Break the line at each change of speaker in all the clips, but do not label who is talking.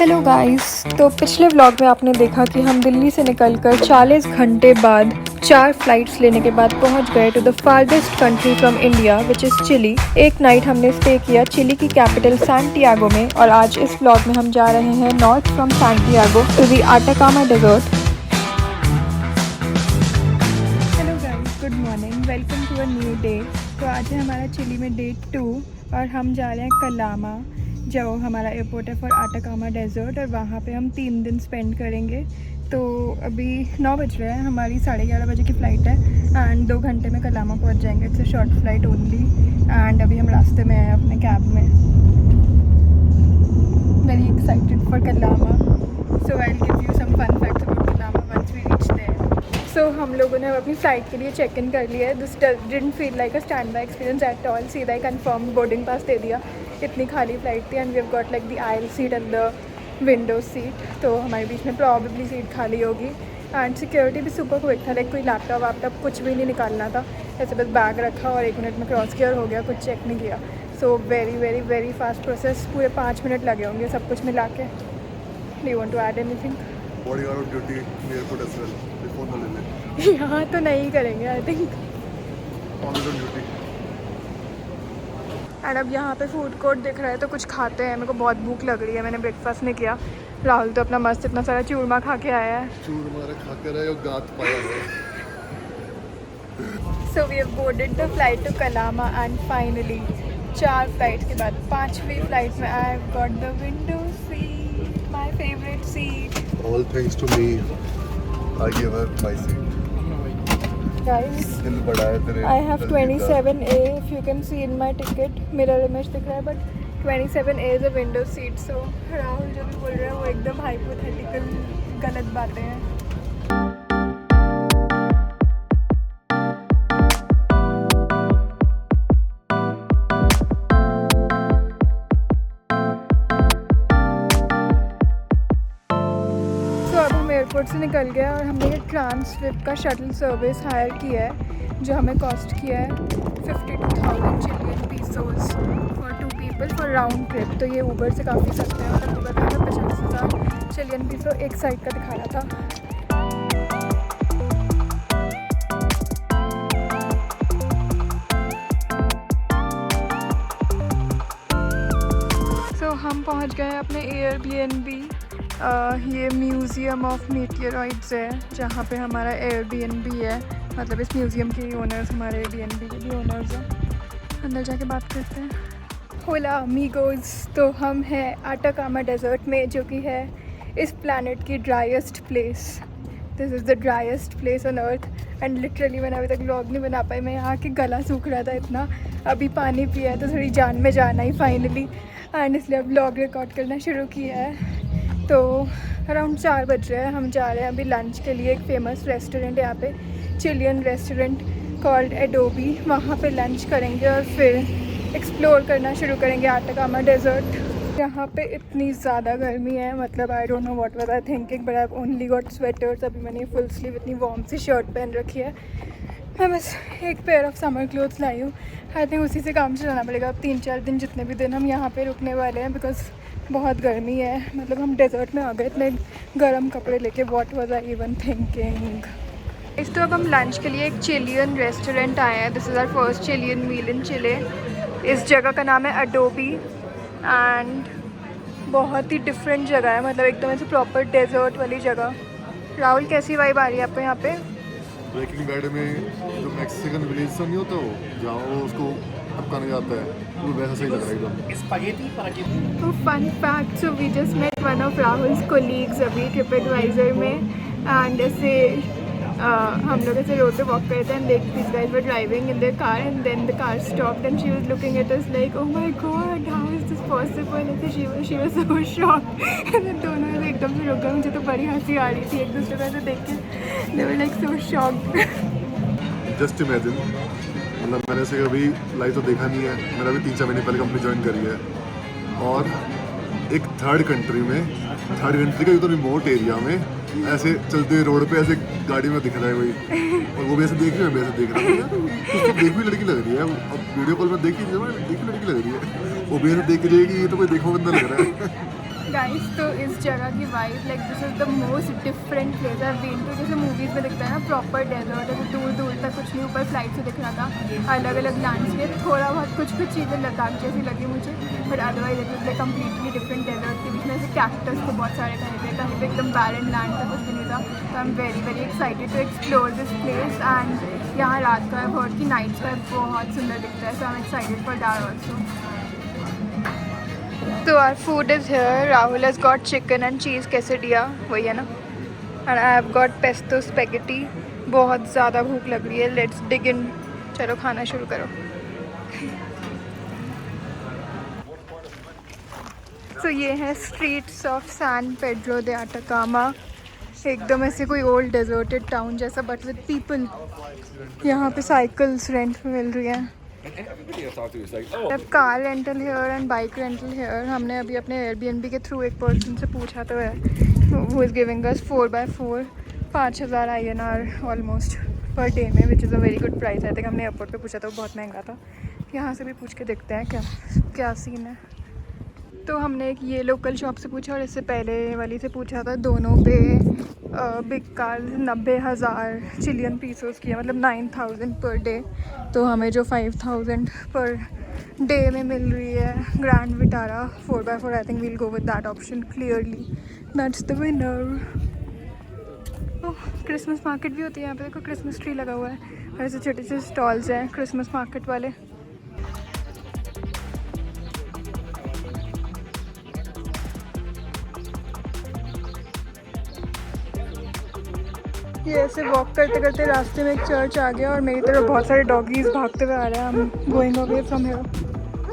Hello guys. तो पिछले vlog में आपने देखा कि हम दिल्ली से निकलकर 40 घंटे बाद 4 फ्लाइट्स लेने के बाद पहुंच गए to the farthest country from India which is Chile. एक नाइट हमने स्टे किया चिली की कैपिटल सैंटियागो में और आज इस व्लॉग में हम जा रहे हैं north from Santiago to the Atacama desert. Hello guys, good morning, welcome to a new day. तो आज है हमारा चिली में डे 2 और हम जा रहे हैं कलामा, जो हमारा एयरपोर्ट है फॉर आटाकामा डेजर्ट, और वहाँ पे हम 3 दिन स्पेंड करेंगे। तो अभी 9 बज रहे हैं, हमारी 11:30 बजे की फ़्लाइट है एंड 2 घंटे में कलामा पहुँच जाएंगे। It's a short flight only and अभी हम रास्ते में हैं अपने कैब में। Very excited for Calama, so I will give you some fun facts about Calama once we reach there. सो हम लोगों ने अपनी फ़्लाइट के लिए चेक इन कर लिया है। This didn't feel like a stand by experience at all. सीधा ही कन्फर्म बोर्डिंग पास दे दिया, इतनी खाली फ़्लाइट थी and we have got like the aisle seat and the window seat. तो हमारे बीच में प्रॉबेबली सीट खाली होगी एंड सिक्योरिटी भी सुपर क्विक था, लाइक कोई लैपटॉप कुछ भी नहीं निकालना था, ऐसे बस बैग रखा और 1 मिनट में क्रॉस किया हो गया, कुछ चेक नहीं किया। So very very very fast process, पूरे 5 मिनट लगे होंगे सब कुछ मिला के। Do you want to add anything?
Bodyguard off duty airport as well, phone ना ले ले।
यहाँ तो नहीं करेंगे I think.
Always on duty.
And अब यहाँ पे फूड कोर्ट दिख रहा है तो कुछ खाते हैं। मेरे को बहुत भूख लग रही है, मैंने ब्रेकफास्ट नहीं किया। राहुल तो अपना मस्त इतना सारा चूरमा खा के आया है।
चूरमा खा कर आए और गात पाया है।
So we have boarded the flight to Calama and finally 4 flight के बाद 5वीं फ्लाइट में I have got the window seat, my favourite seat.
All thanks to me, I give her my seat.
Guys,
दिल बड़ा है तेरे।
I have 27A, if you can see in my ticket, mirror image दिख रहा है, but 27A is a window seat. So Rahul जो भी बोल रहे हैं वो एकदम हाइपोथेटिकल गलत बातें हैं। एयरपोर्ट से निकल गया और हमने ये ट्रांसविप का शटल सर्विस हायर किया है जो हमें कॉस्ट किया है 52,000 Chilean pesos for 2 people for round trip. तो ये ऊबर से काफ़ी सस्ता है, मतलब ऊबर का 50,000 चिलियन पीसो एक साइड का दिखा रहा था। सो हम पहुंच गए अपने एयरबीएनबी। ये म्यूज़ियम ऑफ मीटियोरॉइड्स है जहाँ पे हमारा एयरबीएनबी है, मतलब इस म्यूज़ियम के ही ओनर्स हमारे एयरबीएनबी के भी ओनर्स हैं। अंदर जाके बात करते हैं। होला अमीगोज़, तो हम हैं आटाकामा डेजर्ट में जो कि है इस प्लैनेट की driest place. This is the driest place on earth and literally मैंने अभी तक व्लॉग नहीं बना पाई। मैं यहाँ के गला सूख रहा था इतना, अभी पानी पिया है तो थोड़ी जान में जान आई फाइनली एंड इसलिए अब व्लॉग रिकॉर्ड करना शुरू किया है। तो अराउंड 4 बज रहे हैं, हम जा रहे हैं अभी लंच के लिए। एक फेमस रेस्टोरेंट है यहाँ पे, चिलियन रेस्टोरेंट कॉल्ड एडोबी, वहाँ पे लंच करेंगे और फिर एक्सप्लोर करना शुरू करेंगे आटाकामा डेजर्ट। यहाँ पे इतनी ज़्यादा गर्मी है, मतलब I don't know what was I thinking, but I have only got sweaters. अभी मैंने फुल स्लीव इतनी वार्म सी शर्ट पहन रखी है। मैं बस एक पेयर ऑफ समर क्लोथ्स लाई हूँ, आई थिंक उसी से काम चलाना पड़ेगा अब 3-4 दिन, जितने भी दिन हम यहाँ पे रुकने वाले हैं, बिकॉज बहुत गर्मी है। मतलब हम डेजर्ट में आ गए इतने गर्म कपड़े लेके, what was I even thinking. इस तो अब हम लंच के लिए एक चिलियन रेस्टोरेंट आए हैं। This is our first Chilean meal in Chile. इस जगह का नाम है अडोबी एंड बहुत ही डिफरेंट जगह है, मतलब एकदम ऐसे प्रॉपर डेजर्ट वाली जगह। राहुल, कैसी वाइब आ रही है आपको यहाँ पे?
ब्रेकिंग बैड में जो मैक्सिकन विलेज सा नहीं होता वो, जहाँ वो उसको टपकाने जाता है, वो वैसा सही लग रहा है एकदम।
तो fun fact, so we just met one of Rahul's colleagues अभी ट्रिप एडवाइजर में एंड ऐसे हम लोग ऐसे रोड पे वॉक करते हैं and this guys were driving in their car and then the car stopped and she was looking at us like oh my god how is this possible, ऐसे she was so shocked and दोनों ऐसे एकदम से रुक गए। मुझे तो बड़ी हंसी आ रही थी एक दूसरे को ऐसे देख के, they were like so shocked.
Just imagine, मतलब मैंने ऐसे कभी लाइव तो देखा नहीं है, मैंने अभी 3-4 महीने पहले कंपनी ज्वाइन करी है और एक थर्ड कंट्री का एकदम रिमोट एरिया में ऐसे चलते रोड पे ऐसे गाड़ी में दिख रहा है वही, और वो भी ऐसे देख रही है, मैं ऐसे देख रहा हूँ। उसको देख भी लड़की लग रही है, अब वीडियो कॉल में देखी लड़की लग रही है, वो भी ऐसे देख रही है कि ये तो कोई देखो बंदा लग रहा है।
गाइस तो इस जगह की vibe like this is the most different place I been to. जैसे मूवीज़ में दिखता है ना प्रॉपर डेजर्ट है, दूर दूर तक कुछ नहीं, ऊपर फ्लाइट से दिख रहा था अलग अलग लैंडस्केप, थोड़ा बहुत कुछ चीज़ें लद्दाख जैसी लगी मुझे, but otherwise it is like completely different desert के बीच में ऐसे कैक्टस को बहुत सारे कहीं पे एकदम बैरन लैंड था, कुछ भी नहीं था। तो I am very very excited to explore this place and यहाँ रात का वर्ड की नाइट का बहुत सुंदर दिखता है, so I am excited for that also. So our food is here. Rahul has got chicken and cheese quesadilla, वही है ना, and I have got pesto spaghetti. बहुत ज़्यादा भूख लग रही है, let's dig in. चलो खाना शुरू करो। So ये है streets of San Pedro de Atacama, एकदम ऐसे कोई ओल्ड डेजर्टेड टाउन जैसा बट विद पीपल। यहाँ पे साइकिल्स रेंट पे मिल रही हैं। अब car rental here and bike rental here. हमने अभी अपने एयरबीएनबी के थ्रू एक पर्सन से पूछा तो है, who is giving us 4x4 5,000 INR almost per day में, which is a very good price. I think हमने एयरपोर्ट पे पूछा था, वो बहुत महंगा था। यहाँ से भी पूछ के देखते हैं क्या सीन है। तो हमने एक ये लोकल शॉप से पूछा और इससे पहले वाली से पूछा था, दोनों पे बिग कार 90,000 चिलियन पीसोस की है, मतलब 9,000 पर डे। तो हमें जो 5,000 पर डे में मिल रही है Grand Vitara 4x4, I think we'll go with that option clearly, that's the winner. Christmas market भी होती है यहाँ पे, देखो क्रिसमस ट्री लगा हुआ है और ऐसे छोटे से स्टॉल्स हैं क्रिसमस मार्केट वाले। ये ऐसे वॉक करते करते रास्ते में एक चर्च आ गया और मेरी तरफ बहुत सारे डॉगीज भागते हुए आ रहे हैं। हम going away from here,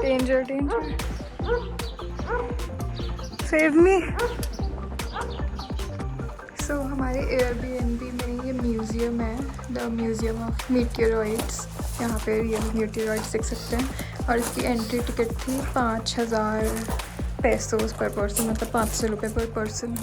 danger danger, save me. So हमारे एयरबीएनबी में ये म्यूज़ियम है, द म्यूज़ियम ऑफ मीटियोरॉइड्स। यहाँ पे रियल मीटियोरॉइड्स देख सकते हैं और इसकी एंट्री टिकट थी 5,000 पेसोस पर पर्सन, मतलब 500 रुपये per person.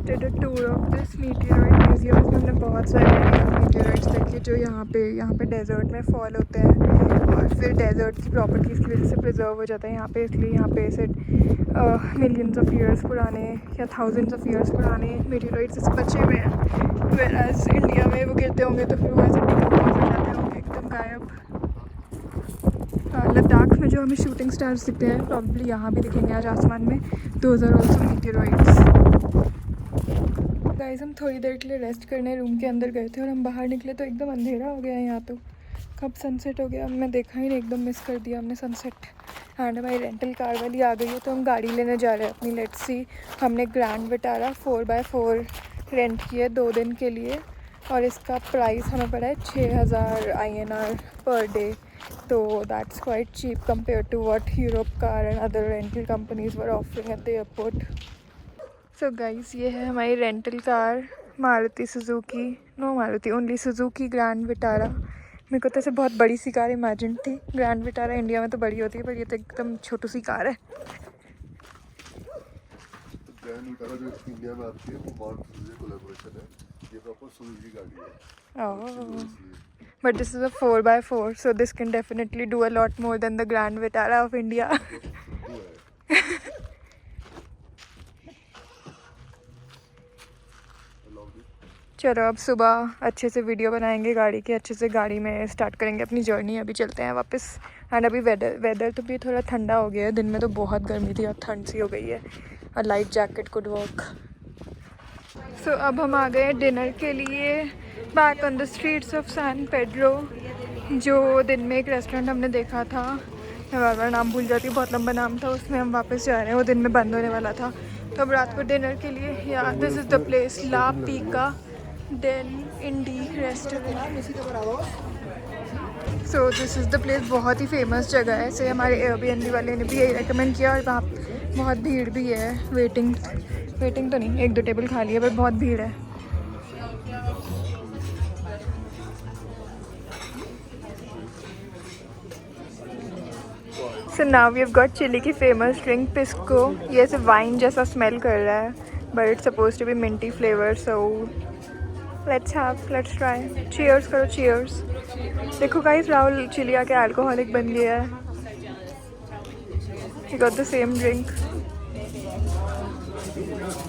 Did a tour of this meteorite museum. इसमें हमने बहुत सारे मीटियोराइड्स देखे जो यहाँ पे डेजर्ट में फॉल होते हैं और फिर डेजर्ट की प्रॉपर्टीज़ की वजह से प्रिजर्व हो जाता है यहाँ पे, इसलिए यहाँ पे ऐसे मिलियंस ऑफ ईयर्स पुराने या थाउजेंड्स ऑफ ईयर्स पुराने मीटियोराइड्स ऐसे बचे हुए हैं। वेराज इंडिया में वो गिरते होंगे तो फिर वो ऐसे डिकम्पोज हो जाते होंगे एकदम गायब। लद्दाख में जो हमें शूटिंग स्टार्स दिखते हैं प्रॉब्ली यहाँ भी दिखेंगे आज आसमान में, दोज आर ऑल्सो मीटियोराइड्स। गाइस हम थोड़ी देर के लिए रेस्ट करने रूम के अंदर गए थे और हम बाहर निकले तो एकदम अंधेरा हो गया है यहाँ। तो कब सनसेट हो गया मैं देखा ही नहीं, एकदम मिस कर दिया हमने सनसेट। एंड हमारी रेंटल कार वाली आ गई है तो हम गाड़ी लेने जा रहे हैं अपनी, लेट्स सी। हमने ग्रैंड विटारा 4x4 रेंट की है 2 दिन के लिए और इसका प्राइस हमें पड़ा है 6,000 INR पर डे। तो that's quite cheap compare to what Europcar and other rental companies were offering at the airport. So guys ये है हमारी rental car, Maruti Suzuki, no Maruti only Suzuki Grand Vitara. मेरे को तो ऐसे बहुत बड़ी सी कार इमेजिन थी, ग्रैंड विटारा इंडिया में तो बड़ी होती है पर ये तो एकदम छोटी सी कार है।
ग्रैंड विटारा जो इंडिया में आती है वो मारुति सुजुकी कोलैबोरेशन है, ये प्रॉपर सुजुकी गाड़ी है।
ओह, but this is a 4x4 so this can definitely do a lot more than the Grand Vitara of India. चलो अब सुबह अच्छे से वीडियो बनाएंगे गाड़ी की, अच्छे से गाड़ी में स्टार्ट करेंगे अपनी जर्नी। अभी चलते हैं वापस। एंड अभी वेदर तो भी थोड़ा ठंडा हो गया है, दिन में तो बहुत गर्मी थी, अब ठंड सी हो गई है। और light jacket could work. So अब हम आ गए डिनर के लिए back on the streets of San Pedro. जो दिन में एक रेस्टोरेंट हमने देखा था, मैं बार बार नाम भूल जाती हूँ, बहुत लंबा नाम था, उसमें हम वापस जा रहे हैं, वो दिन में बंद होने वाला था। तो अब रात को डिनर के लिए, या this is the place La Pica Den Indi restaurant. So this is the place, बहुत ही फेमस जगह है। ऐसे हमारे एयरबीएनबी वाले ने भी यही रेकमेंड किया, और वहाँ बहुत भीड़ भी है। वेटिंग तो नहीं, 1-2 टेबल खाली है, पर बहुत भीड़ है। So now we have got Chile की फेमस ड्रिंक पिस्को। ये ऐसे वाइन जैसा स्मेल कर रहा है, but it's suppose to be minty flavour. So let's try. Cheers करो, चीयर्स। देखो गाइस, राहुल चिली आके अल्कोहलिक बन गया है। He got the same drink.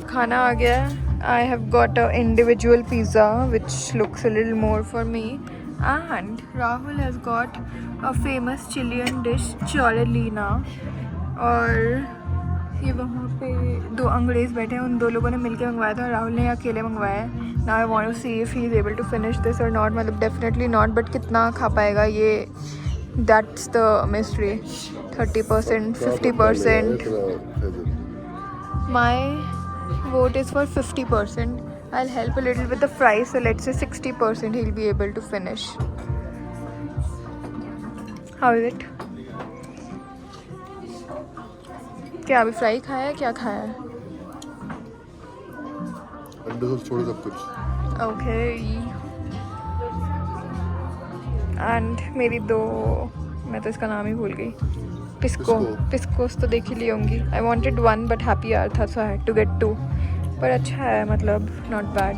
खाना आ गया है। I have got a individual pizza which looks a little more for me, and Rahul has got a famous Chilean dish chorrillana. और ये वहाँ पे 2 अंग्रेज़ बैठे हैं, उन 2 लोगों ने मिलकर मंगवाया था, राहुल ने अकेले मंगवाया है। Now I want to see if he is able to finish this or not. मतलब डेफिनेटली नॉट, बट कितना खा पाएगा ये, that's the mystery. 30%, 50%। My vote is for 50%. I'll help a little with the fries, so let's say 60% he'll be able to finish. How is it? क्या अभी fry खाया है, क्या खाया है?
अंडे से छोड़ सब कुछ।
ओके। एंड मेरी 2, मैं तो इसका नाम ही भूल गई, पिस्कोस तो देख ही ली होंगी। I wanted 1 but happy hour था, so I had to get 2। पर अच्छा है, मतलब नॉट बैड।